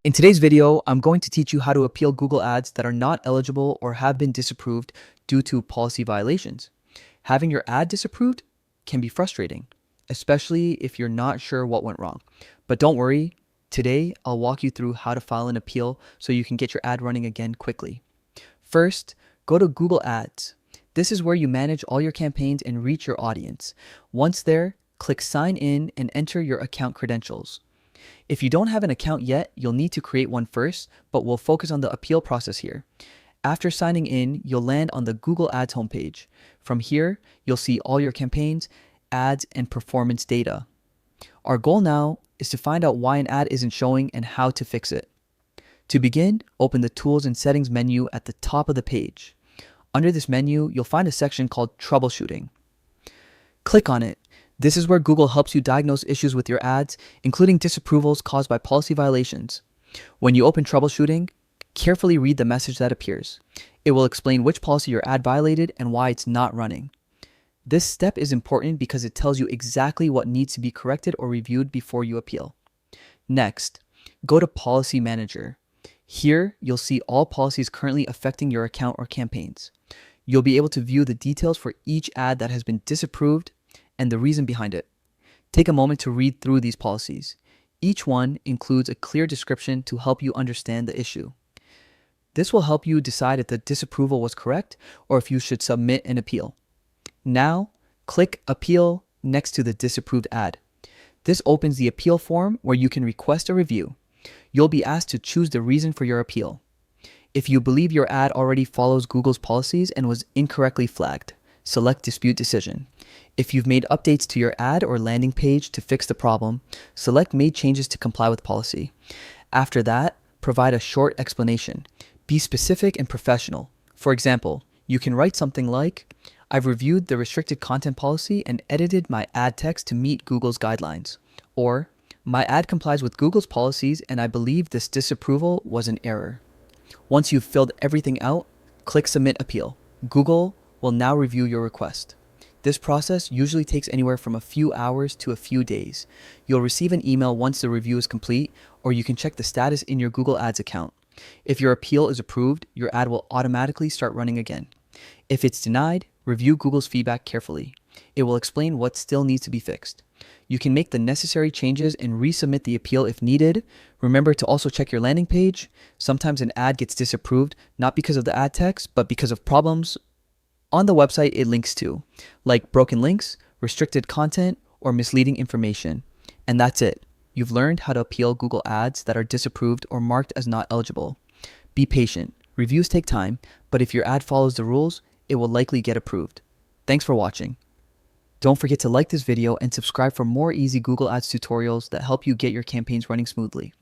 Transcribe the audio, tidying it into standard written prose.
In today's video, I'm going to teach you how to appeal Google Ads that are not eligible or have been disapproved due to policy violations. Having your ad disapproved can be frustrating, especially if you're not sure what went wrong. But don't worry, today I'll walk you through how to file an appeal so you can get your ad running again quickly. First, go to Google Ads. This is where you manage all your campaigns and reach your audience. Once there, click Sign In and enter your account credentials. If you don't have an account yet, you'll need to create one first, but we'll focus on the appeal process here. After signing in, you'll land on the Google Ads homepage. From here, you'll see all your campaigns, ads, and performance data. Our goal now is to find out why an ad isn't showing and how to fix it. To begin, open the Tools and Settings menu at the top of the page. Under this menu, you'll find a section called Troubleshooting. Click on it. This is where Google helps you diagnose issues with your ads, including disapprovals caused by policy violations. When you open Troubleshooting, carefully read the message that appears. It will explain which policy your ad violated and why it's not running. This step is important because it tells you exactly what needs to be corrected or reviewed before you appeal. Next, go to Policy Manager. Here, you'll see all policies currently affecting your account or campaigns. You'll be able to view the details for each ad that has been disapproved and the reason behind it. Take a moment to read through these policies. Each one includes a clear description to help you understand the issue. This will help you decide if the disapproval was correct or if you should submit an appeal. Now, click Appeal next to the disapproved ad. This opens the appeal form where you can request a review. You'll be asked to choose the reason for your appeal. If you believe your ad already follows Google's policies and was incorrectly flagged, select Dispute Decision. If you've made updates to your ad or landing page to fix the problem, select Made Changes to comply with policy. After that, provide a short explanation. Be specific and professional. For example, you can write something like, "I've reviewed the restricted content policy and edited my ad text to meet Google's guidelines." Or, "My ad complies with Google's policies and I believe this disapproval was an error." Once you've filled everything out, click Submit Appeal. Google will now review your request. This process usually takes anywhere from a few hours to a few days. You'll receive an email once the review is complete, or you can check the status in your Google Ads account. If your appeal is approved, your ad will automatically start running again. If it's denied, review Google's feedback carefully. It will explain what still needs to be fixed. You can make the necessary changes and resubmit the appeal if needed. Remember to also check your landing page. Sometimes an ad gets disapproved, not because of the ad text, but because of problems on the website it links to, like broken links, restricted content, or misleading information. And that's it. You've learned how to appeal Google Ads that are disapproved or marked as not eligible. Be patient. Reviews take time, but if your ad follows the rules, it will likely get approved. Thanks for watching. Don't forget to like this video and subscribe for more easy Google Ads tutorials that help you get your campaigns running smoothly.